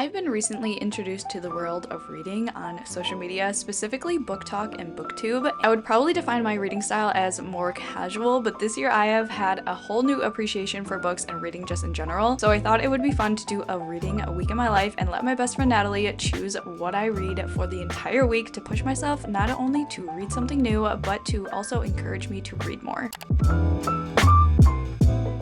I've been recently introduced to the world of reading on social media, specifically BookTok and BookTube. I would probably define my reading style as more casual, but this year I have had a whole new appreciation for books and reading just in general. So I thought it would be fun to do a reading a week in my life and let my best friend Natalie choose what I read for the entire week to push myself not only to read something new, but to also encourage me to read more.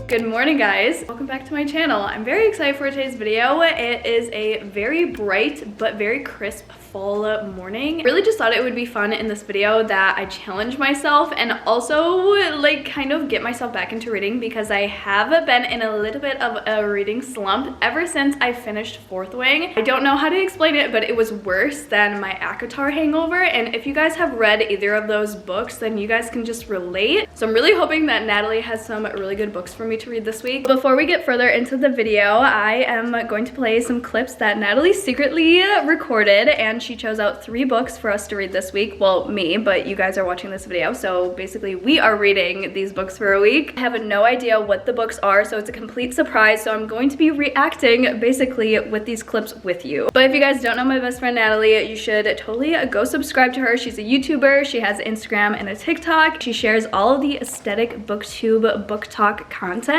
Good morning, guys. Welcome back to my channel. I'm very excited for today's video. It is a very bright but very crisp fall morning. Really just thought it would be fun in this video that I challenge myself and also like kind of get myself back into reading, because I have been in a little bit of a reading slump ever since I finished Fourth Wing. I don't know how to explain it, but it was worse than my ACOTAR hangover, and if you guys have read either of those books, then you guys can just relate. So I'm really hoping that Natalie has some really good books for me to read this week. Before we get further into the video, I am going to play some clips that Natalie secretly recorded, and she chose out 3 books for us to read this week. Well, me, but you guys are watching this video, so basically we are reading these books for a week. I have no idea what the books are, so it's a complete surprise, so I'm going to be reacting basically with these clips with you. But if you guys don't know my best friend Natalie, you should totally go subscribe to her. She's a YouTuber, she has Instagram and a TikTok. She shares all of the aesthetic booktube, BookTok content.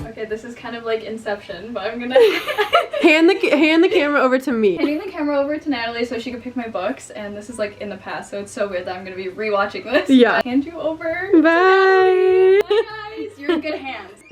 Okay, this is kind of like Inception, but I'm gonna hand the camera over to me. Handing the camera over to Natalie so she can pick my books, and this is like in the past, so it's so weird that I'm gonna be rewatching this. Yeah. Hand you over. Bye. Bye, guys. You're in good hands.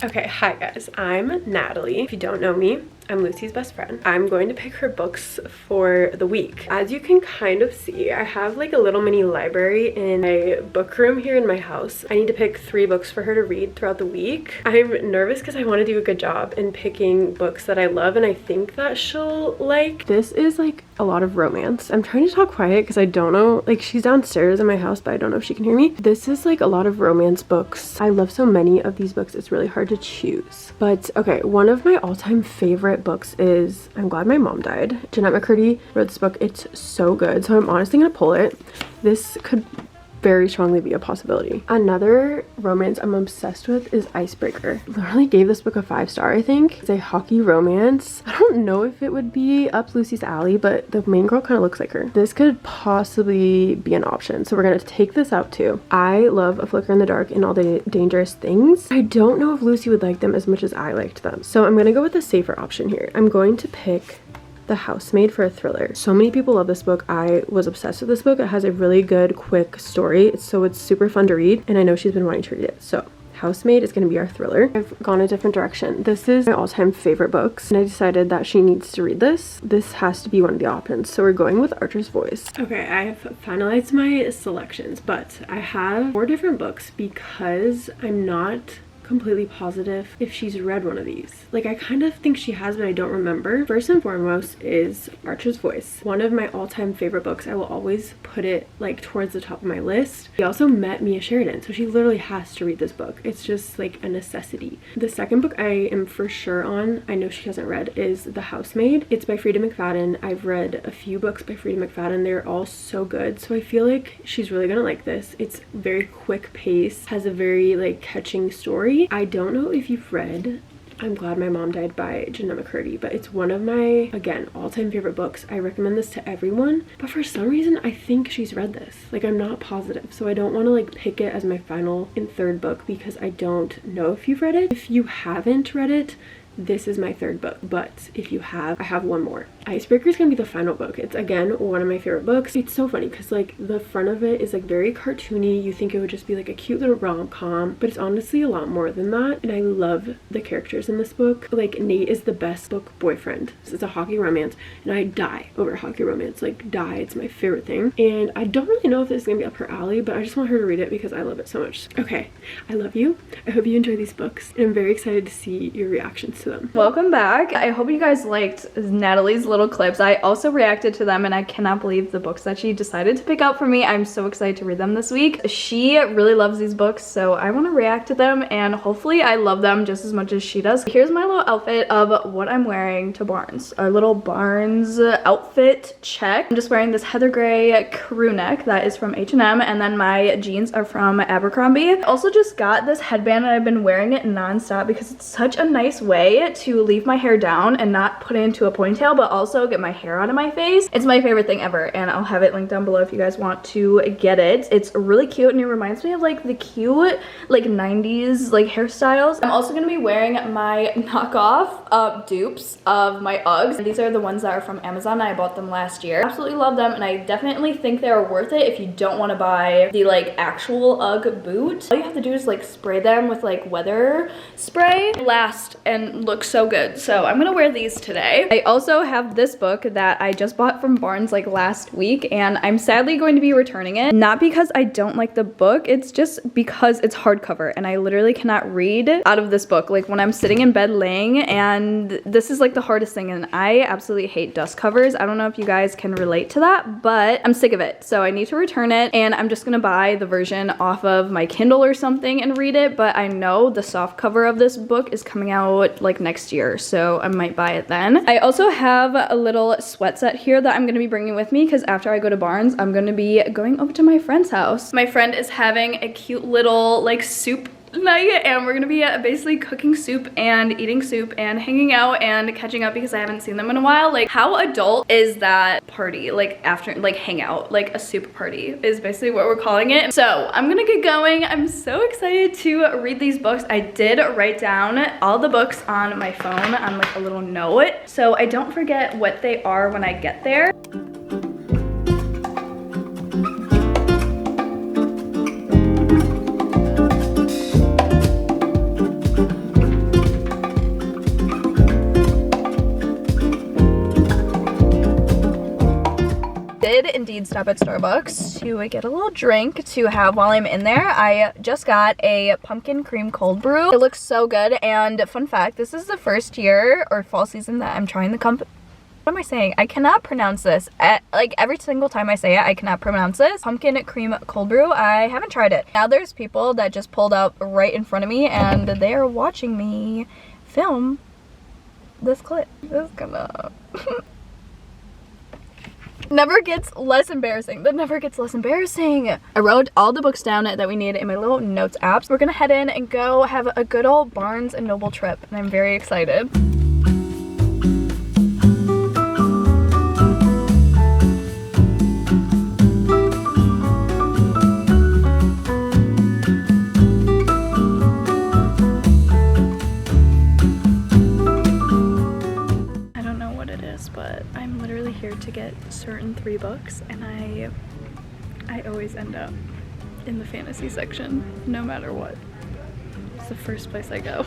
Okay, hi guys. I'm Natalie. If you don't know me, I'm Lucy's best friend. I'm going to pick her books for the week. As you can kind of see, I have like a little mini library in my book room here in my house. I need to pick 3 books for her to read throughout the week. I'm nervous because I want to do a good job in picking books that I love and I think that she'll like. This is like a lot of romance. I'm trying to talk quiet because I don't know, like she's downstairs in my house, but I don't know if she can hear me. This is like a lot of romance books. I love so many of these books, it's really hard to choose. But okay, one of my all-time favorite books is I'm Glad My Mom Died. Jeanette McCurdy wrote this book. It's so good, so I'm honestly gonna pull it. This could very strongly be a possibility. Another romance I'm obsessed with is Icebreaker. Literally gave this book a 5-star, I think. It's a hockey romance. I don't know if it would be up Lucy's alley, but the main girl kind of looks like her. This could possibly be an option, so we're gonna take this out too. I love A Flicker in the Dark and All the Dangerous Things. I don't know if Lucy would like them as much as I liked them, so I'm gonna go with a safer option here. I'm going to pick The Housemaid for a thriller. So many people love this book. I was obsessed with this book. It has a really good, quick story, so it's super fun to read, and I know she's been wanting to read it. So Housemaid is going to be our thriller. I've gone a different direction. This is my all-time favorite books, and I decided that she needs to read this. This has to be one of the options, so we're going with Archer's Voice. Okay, I have finalized my selections, but I have 4 different books because I'm not completely positive if she's read one of these. Like, I kind of think she has, but I don't remember. First and foremost is Archer's Voice, one of my all-time favorite books. I will always put it like towards the top of my list. We also met Mia Sheridan, so she literally has to read this book. It's just like a necessity. The second book I am for sure on, I know she hasn't read, is The Housemaid. It's by Frida McFadden. I've read a few books by Frida McFadden. They're all so good, so I feel like she's really gonna like this. It's very quick pace, has a very like catching story. I don't know if you've read I'm Glad My Mom Died by Jeanette McCurdy, but it's one of my, again, all-time favorite books. I recommend this to everyone, but for some reason I think she's read this. Like, I'm not positive, so I don't want to like pick it as my final and 3rd book because I don't know if you've read it. If you haven't read it, this is my 3rd book, but if you have, I have 1 more. Icebreaker is gonna be the final book. It's again one of my favorite books. It's so funny because like the front of it is like very cartoony. You think it would just be like a cute little rom-com, but it's honestly a lot more than that, and I love the characters in this book. Like, Nate is the best book boyfriend. It's a hockey romance, and I die over hockey romance. Like, die. It's my favorite thing, and I don't really know if this is gonna be up her alley, but I just want her to read it because I love it so much. Okay, I love you. I hope you enjoy these books, and I'm very excited to see your reactions to them. Welcome back. I hope you guys liked Natalie's little clips. I also reacted to them, and I cannot believe the books that she decided to pick out for me. I'm so excited to read them this week. She really loves these books, so I want to react to them, and hopefully I love them just as much as she does. Here's my little outfit of what I'm wearing to Barnes. Our little Barnes outfit check. I'm just wearing this heather gray crew neck that is from H&M, and then my jeans are from Abercrombie. I also just got this headband, and I've been wearing it non-stop because it's such a nice way way to leave my hair down and not put it into a ponytail, but also get my hair out of my face. It's my favorite thing ever, and I'll have it linked down below if you guys want to get it. It's really cute, and it reminds me of like the cute like 90s like hairstyles. I'm also gonna be wearing my knockoff dupes of my Uggs. These are the ones that are from Amazon. I bought them last year. Absolutely love them, and I definitely think they're worth it if you don't want to buy the like actual Ugg boot. All you have to do is like spray them with like weather spray. Last and look so good. So I'm gonna wear these today. I also have this book that I just bought from Barnes like last week, and I'm sadly going to be returning it. Not because I don't like the book, it's just because it's hardcover and I literally cannot read out of this book. Like when I'm sitting in bed laying, and this is like the hardest thing, and I absolutely hate dust covers. I don't know if you guys can relate to that, but I'm sick of it. So I need to return it, and I'm just gonna buy the version off of my Kindle or something and read it, but I know the soft cover of this book is coming out like next year, so I might buy it then. I also have a little sweat set here that I'm gonna be bringing with me because after I go to Barnes, I'm gonna be going over to my friend's house. My friend is having a cute little like soup night, and we're gonna be basically cooking soup and eating soup and hanging out and catching up because I haven't seen them in a while. Like, how adult is that party? Like after like hangout, like a soup party is basically what we're calling it. So I'm gonna get going. I'm so excited to read these books. I did write down all the books on my phone on like a little note, so I don't forget what they are when I get there. Did indeed stop at Starbucks to get a little drink to have while I'm in there. I just got a pumpkin cream cold brew. It looks so good, and fun fact, this is the first year or fall season that I'm trying the company. What am I saying? I cannot pronounce this. Like every single time I say it, I cannot pronounce this. Pumpkin cream cold brew. I haven't tried it. Now there's people that just pulled up right in front of me, and they are watching me film this clip. This is gonna... Never gets less embarrassing. That never gets less embarrassing. I wrote all the books down that we need in my little notes apps. We're gonna head in and go have a good old Barnes & Noble trip, and I'm very excited. But I'm literally here to get certain 3 books, and I always end up in the fantasy section no matter what. It's the first place I go.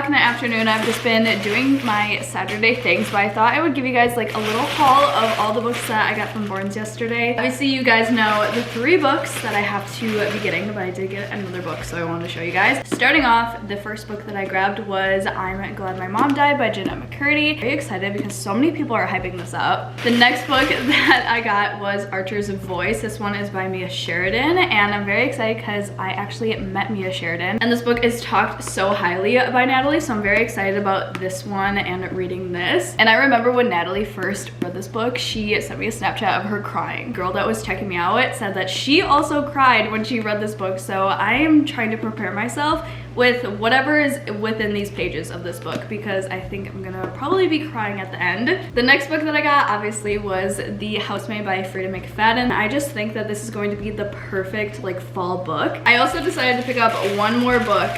In the afternoon, I've just been doing my Saturday things, but I thought I would give you guys like a little haul of all the books that I got from Barnes yesterday. Obviously you guys know the 3 books that I have to be getting, but I did get another book, so I wanted to show you guys. Starting off, the first book that I grabbed was I'm Glad My Mom Died by Jeanette McCurdy. Very excited because so many people are hyping this up. The next book that I got was Archer's Voice. This one is by Mia Sheridan, and I'm very excited because I actually met Mia Sheridan, and this book is talked so highly by Natalie, so I'm very excited about this one and reading this. And I remember when Natalie first read this book, she sent me a Snapchat of her crying. Girl that was checking me out said that she also cried when she read this book, so I am trying to prepare myself with whatever is within these pages of this book because I think I'm gonna probably be crying at the end. The next book that I got obviously was The Housemaid by Frida McFadden. I just think that this is going to be the perfect like fall book. I also decided to pick up one more book,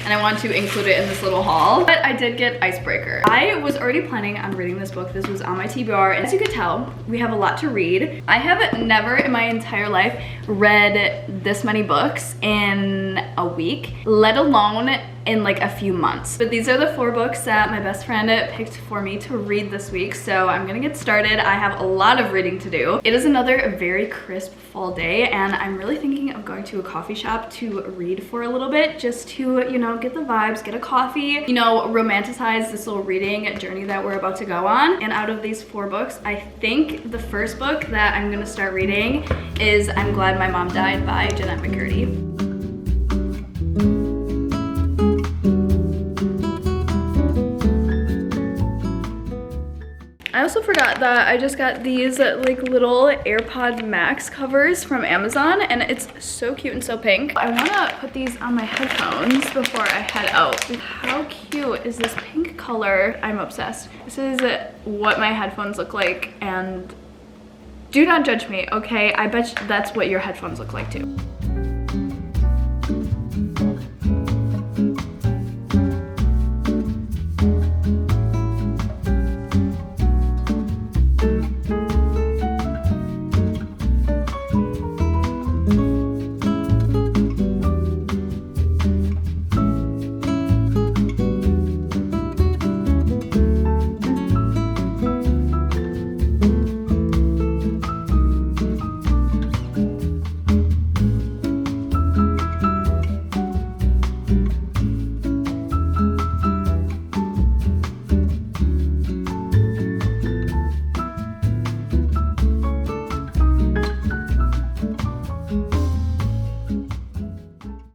and I want to include it in this little haul, but I did get Icebreaker. I was already planning on reading this book. This was on my TBR, and as you could tell, we have a lot to read. I have never in my entire life read this many books in a week, let alone phone in like a few months. But these are the 4 books that my best friend picked for me to read this week, so I'm gonna get started. I have a lot of reading to do. It is another very crisp fall day, and I'm really thinking of going to a coffee shop to read for a little bit, just to, you know, get the vibes, get a coffee, you know, romanticize this little reading journey that we're about to go on. And out of these 4 books, I think the first book that I'm gonna start reading is I'm Glad My Mom Died by Jeanette McCurdy. I also forgot that I just got these like little AirPod Max covers from Amazon, and it's so cute and so pink. I want to put these on my headphones before I head out. How cute is this pink color? I'm obsessed. This is what my headphones look like, and do not judge me, okay? I bet that's what your headphones look like too.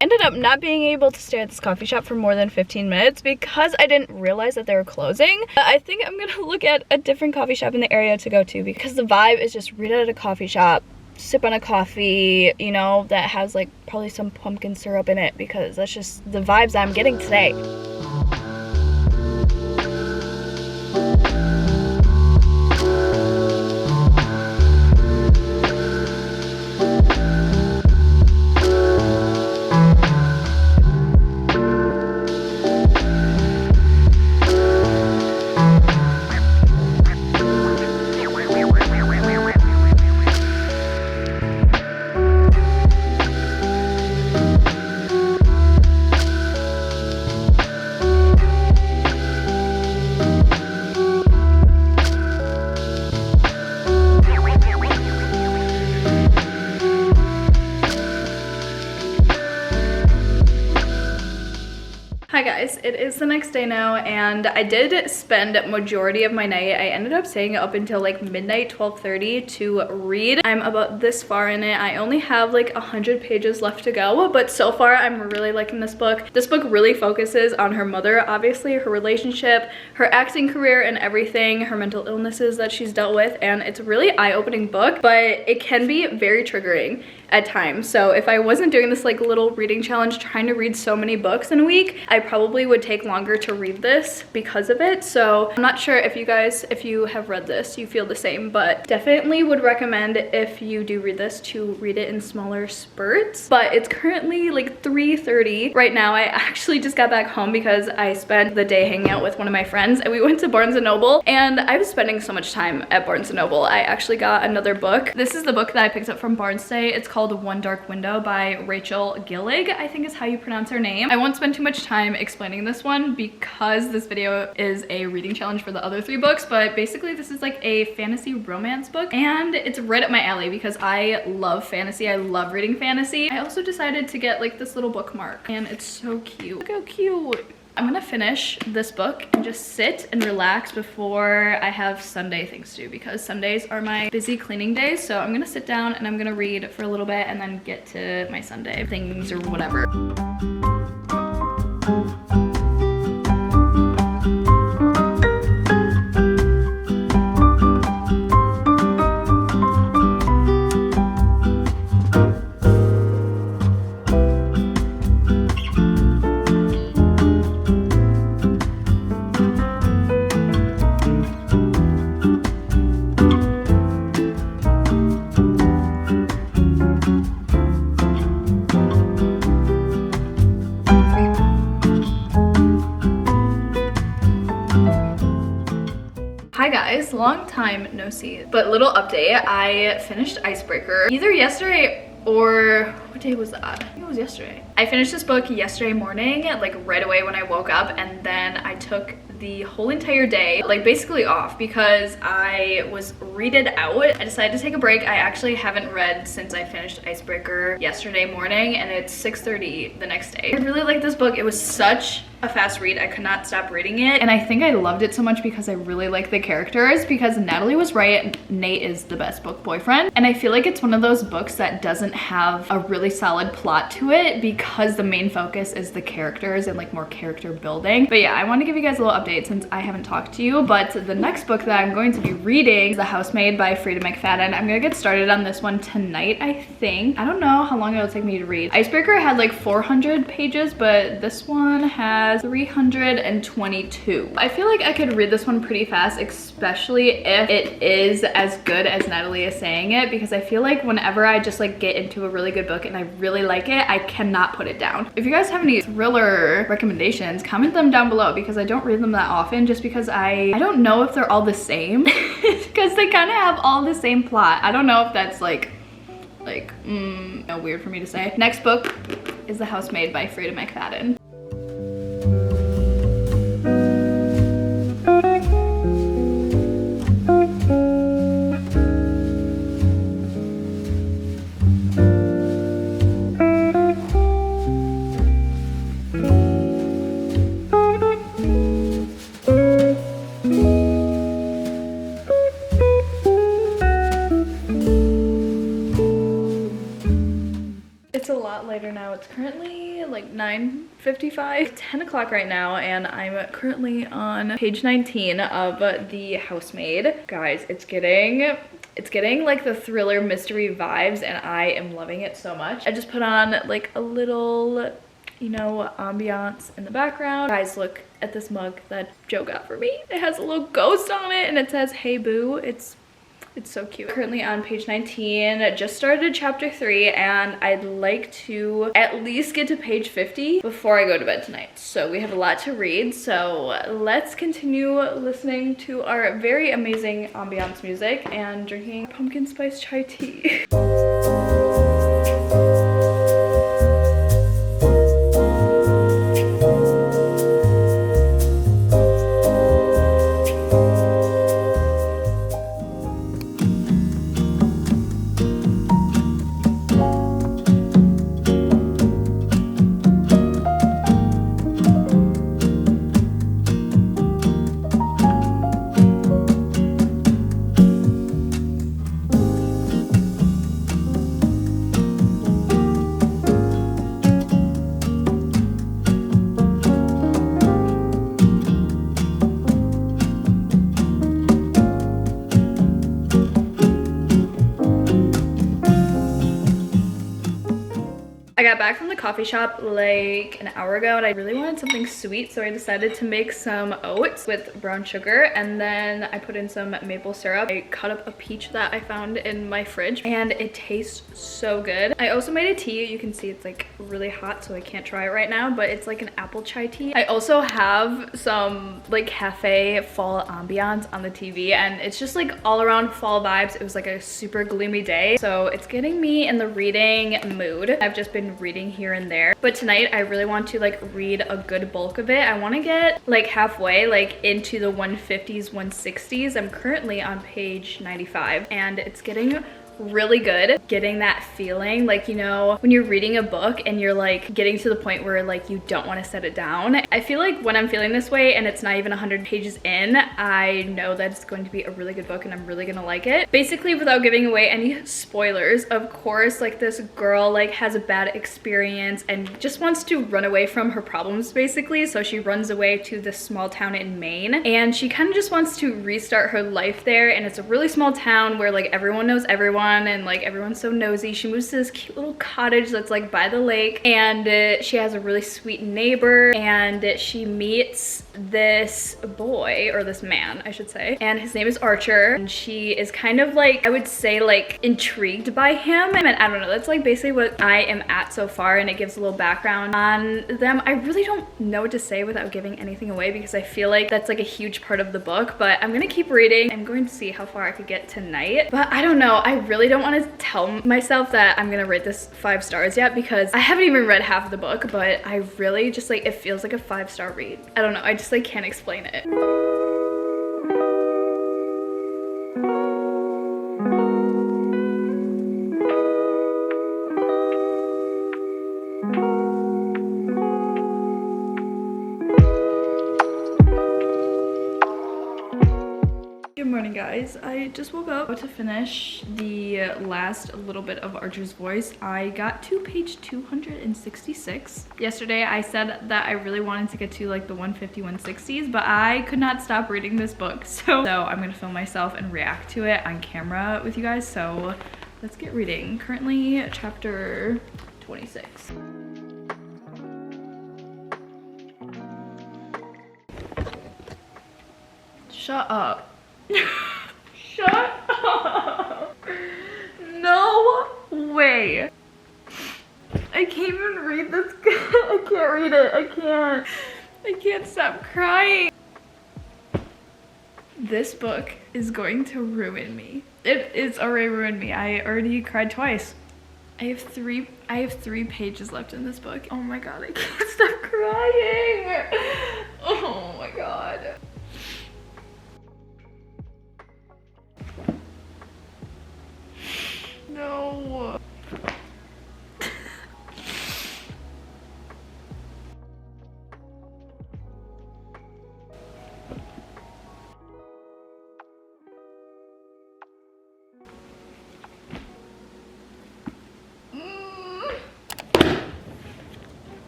Ended up not being able to stay at this coffee shop for more than 15 minutes because I didn't realize that they were closing. I think I'm gonna look at a different coffee shop in the area to go to, because the vibe is just read at a coffee shop, sip on a coffee, you know, that has like probably some pumpkin syrup in it, because that's just the vibes I'm getting today. Hi guys, it is the next day now, and I did spend majority of my night. I ended up staying up until like midnight, 12:30 to read. I'm about this far in it. I only have like 100 pages left to go, but so far I'm really liking this book. This book really focuses on her mother, obviously, her relationship, her acting career and everything, her mental illnesses that she's dealt with, and it's a really eye-opening book, but it can be very triggering at times. So if I wasn't doing this like little reading challenge, trying to read so many books in a week, I probably would take longer to read this because of it. So I'm not sure if you guys, if you have read this, you feel the same, but definitely would recommend, if you do read this, to read it in smaller spurts. But it's currently like 3:30 right now. I actually just got back home because I spent the day hanging out with one of my friends, and we went to Barnes & Noble, and I was spending so much time at Barnes & Noble. I actually got another book. This is the book that I picked up from Barnes today. It's called One Dark Window by Rachel Gillig, I think is how you pronounce her name. I won't spend too much time explaining this one because this video is a reading challenge for the other 3 books, but basically this is like a fantasy romance book, and it's right up my alley because I love fantasy. I love reading fantasy. I also decided to get like this little bookmark, and it's so cute. Look how cute. I'm gonna finish this book and just sit and relax before I have Sunday things to do, because Sundays are my busy cleaning days. So I'm gonna sit down and I'm gonna read for a little bit and then get to my Sunday things or whatever. Hi guys, long time no see, but little update. I finished Icebreaker either yesterday or what day was that? I think it was yesterday. I finished this book yesterday morning, like right away when I woke up, and then I took the whole entire day like basically off because I was readed out. I decided to take a break. I actually haven't read since I finished Icebreaker yesterday morning, and it's 6:30 the next day. I really like this book. It was such a fast read. I could not stop reading it, and I think I loved it so much because I really like the characters, because Natalie was right, Nate is the best book boyfriend, and I feel like it's one of those books that doesn't have a really solid plot to it because the main focus is the characters and like more character building. But yeah, I want to give you guys a little update since I haven't talked to you. But the next book that I'm going to be reading is The Housemaid by Frida McFadden. I'm gonna get started on this one tonight, I think. I don't know how long it'll take me to read. Icebreaker had like 400 pages, but this one has 322. I feel like I could read this one pretty fast, especially if it is as good as Natalie is saying it, because I feel like whenever I just like get into a really good book and I really like it, I cannot put it down. If you guys have any thriller recommendations, comment them down below, because I don't read them that often, just because I don't know if they're all the same because they kind of have all the same plot. I don't know if that's like weird for me to say. Next book is The Housemaid by Frida McFadden. It's a lot later now. It's currently like 9:55, 10 o'clock right now, and I'm currently on page 19 of The Housemaid. Guys, it's getting like the thriller mystery vibes, and I am loving it so much. I just put on like a little, you know, ambiance in the background. Guys, look at this mug that Joe got for me. It has a little ghost on it and it says, "Hey boo." It's so cute. Currently on page 19, just started chapter 3, and I'd like to at least get to page 50 before I go to bed tonight. So we have a lot to read, so let's continue listening to our very amazing ambiance music and drinking pumpkin spice chai tea. I got back from the coffee shop like an hour ago, and I really wanted something sweet, so I decided to make some oats with brown sugar, and then I put in some maple syrup. I cut up a peach that I found in my fridge, and it tastes so good. I also made a tea. You can see it's like really hot, so I can't try it right now, but it's like an apple chai tea. I also have some like cafe fall ambiance on the TV, and it's just like all around fall vibes. It was like a super gloomy day, so it's getting me in the reading mood. I've just been reading here and there, but tonight I really want to like read a good bulk of it. I want to get like halfway, like into the 150s, 160s. I'm currently on page 95, and it's getting really good. Getting that feeling, like, you know, when you're reading a book and you're like getting to the point where like you don't want to set it down. I feel like when I'm feeling this way and it's not even 100 pages in, I know that it's going to be a really good book and I'm really gonna like it. Basically, without giving away any spoilers, of course, like this girl like has a bad experience and just wants to run away from her problems, basically. So she runs away to this small town in Maine, and she kind of just wants to restart her life there. And it's a really small town where like everyone knows everyone, and like everyone's so nosy. She moves to this cute little cottage that's like by the lake, and she has a really sweet neighbor, and she meets this boy, or this man I should say, and his name is Archer, and she is kind of like, I would say, like intrigued by him. And I don't know, that's like basically what I am at so far, and it gives a little background on them. I really don't know what to say without giving anything away, because I feel like that's like a huge part of the book, but I'm gonna keep reading. I'm going to see how far I could get tonight, but I don't know, I really really don't want to tell myself that I'm gonna rate this 5 stars yet because I haven't even read half of the book, but I really just like, it feels like a 5-star read. I don't know, I just like can't explain it. Good morning, guys. I just woke up to finish the last little bit of Archer's Voice. I got to page 266. Yesterday I said that I really wanted to get to like the 150, 160s, but I could not stop reading this book. So I'm gonna film myself and react to it on camera with you guys. So let's get reading. Currently chapter 26. Shut up. Shut up. No way. I can't even read this. I can't read it. I can't stop crying. This book is going to ruin me. It's already ruined me. I already cried twice. I have three pages left in this book. Oh my god, I can't stop crying. Oh my god. No.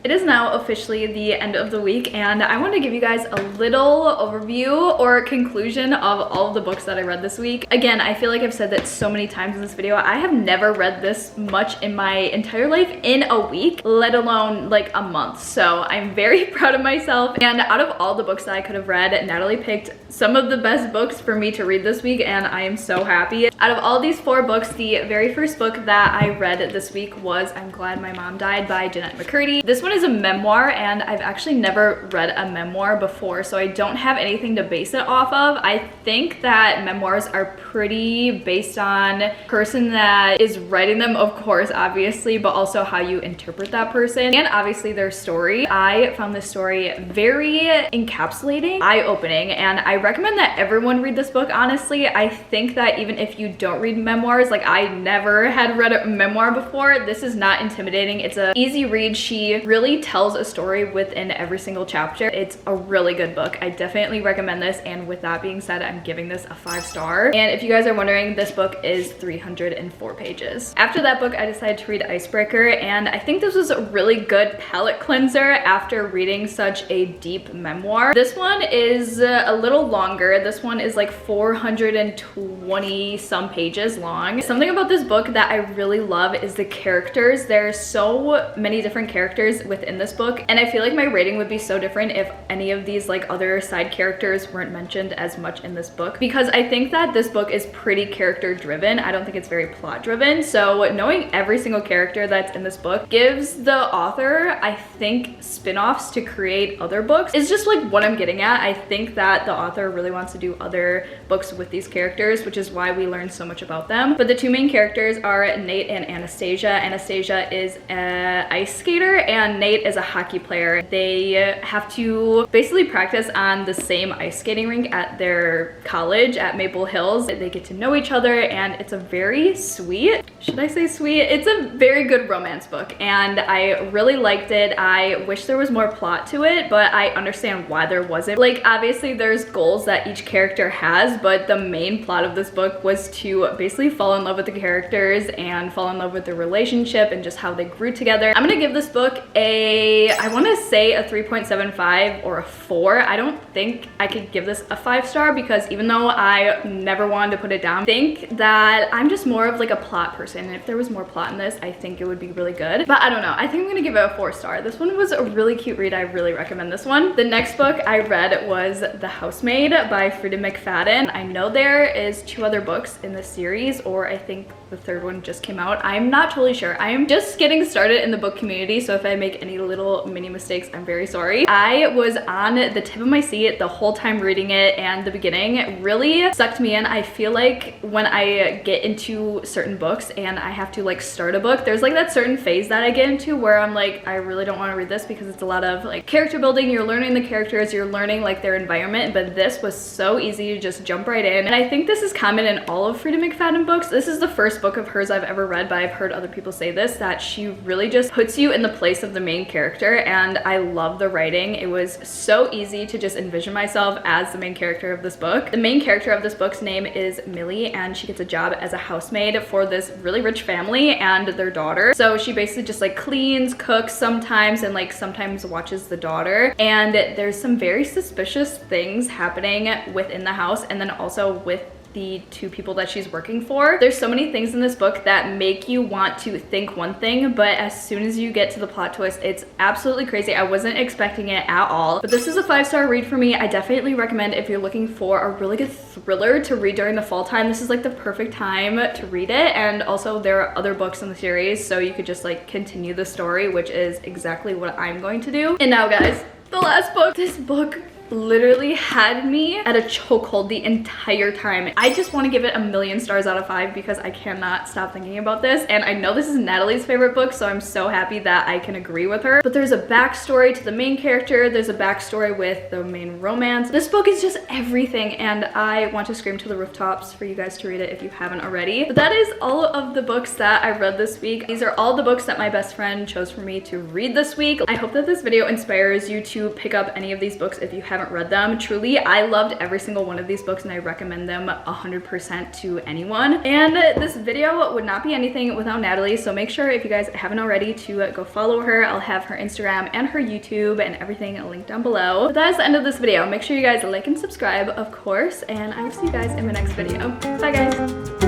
It is now officially the end of the week, and I want to give you guys a little overview or conclusion of all of the books that I read this week. Again, I feel like I've said that so many times in this video. I have never read this much in my entire life in a week, let alone like a month. So I'm very proud of myself. And out of all the books that I could have read, Natalie picked some of the best books for me to read this week, and I am so happy. Out of all these 4 books, the very first book that I read this week was I'm Glad My Mom Died by Jeanette McCurdy. This one is a memoir, and I've actually never read a memoir before, so I don't have anything to base it off of. I think that memoirs are pretty based on the person that is writing them, of course, obviously, but also how you interpret that person and obviously their story. I found this story very encapsulating, eye-opening, and I recommend that everyone read this book, honestly. I think that even if you don't read memoirs, like I never had read a memoir before, this is not intimidating. It's an easy read. She really tells a story within every single chapter. It's a really good book. I definitely recommend this, and with that being said, I'm giving this a 5-star. And if you guys are wondering, this book is 304 pages. After that book, I decided to read Icebreaker, and I think this was a really good palate cleanser after reading such a deep memoir. This one is a little longer. This one is like 420 some pages long. Something about this book that I really love is the characters. There's so many different characters within this book, and I feel like my rating would be so different if any of these like other side characters weren't mentioned as much in this book, because I think that this book is pretty character driven. I don't think it's very plot driven. So knowing every single character that's in this book gives the author, I think, spin-offs to create other books. It's just like what I'm getting at. I think that the author really wants to do other books with these characters, which is why we learn so much about them. But the 2 main characters are Nate and Anastasia. Anastasia is an ice skater and Nate is a hockey player. They have to basically practice on the same ice skating rink at their college at Maple Hills. They get to know each other, and it's a very sweet, should I say sweet? It's a very good romance book, and I really liked it. I wish there was more plot to it, but I understand why there wasn't. Like, obviously there's goals that each character has, but the main plot of this book was to basically fall in love with the characters and fall in love with their relationship and just how they grew together. I'm gonna give this book I want to say a 3.75 or a 4. I don't think I could give this a 5-star because even though I never wanted to put it down, I think that I'm just more of like a plot person, and if there was more plot in this, I think it would be really good. But I don't know, I think I'm gonna give it a 4-star. This one was a really cute read. I really recommend this one. The next book I read was The Housemaid by Frida McFadden. I know there is 2 other books in this series, or I think the 3rd one just came out. I'm not totally sure. I am just getting started in the book community, so if I make make any little mini mistakes, I'm very sorry. I was on the tip of my seat the whole time reading it, and the beginning really sucked me in. I feel like when I get into certain books and I have to like start a book, there's like that certain phase that I get into where I'm like, I really don't want to read this because it's a lot of like character building. You're learning the characters, you're learning like their environment, but this was so easy to just jump right in. And I think this is common in all of Freida McFadden books. This is the first book of hers I've ever read, but I've heard other people say this, that she really just puts you in the place of the main character, and I love the writing. It was so easy to just envision myself as the main character of this book. The main character of this book's name is Millie, and she gets a job as a housemaid for this really rich family and their daughter. So she basically just like cleans, cooks sometimes, and like sometimes watches the daughter. And there's some very suspicious things happening within the house, and then also with the two people that she's working for. There's so many things in this book that make you want to think one thing, but as soon as you get to the plot twist, it's absolutely crazy. I wasn't expecting it at all, but this is a 5-star read for me. I definitely recommend if you're looking for a really good thriller to read during the fall time. This is like the perfect time to read it, and also there are other books in the series, so you could just like continue the story, which is exactly what I'm going to do. And now guys, the last book. This book literally had me at a chokehold the entire time. I just want to give it 1,000,000 stars out of 5 because I cannot stop thinking about this, and I know this is Natalie's favorite book, so I'm so happy that I can agree with her. But there's a backstory to the main character, there's a backstory with the main romance. This book is just everything, and I want to scream to the rooftops for you guys to read it if you haven't already. But that is all of the books that I read this week. These are all the books that my best friend chose for me to read this week. I hope that this video inspires you to pick up any of these books if you haven't read them. Truly, I loved every single one of these books, and I recommend them 100% to anyone. And this video would not be anything without Natalie, so make sure if you guys haven't already to go follow her. I'll have her Instagram and her YouTube and everything linked down below. But that is the end of this video. Make sure you guys like and subscribe, of course, and I will see you guys in my next video. Bye guys.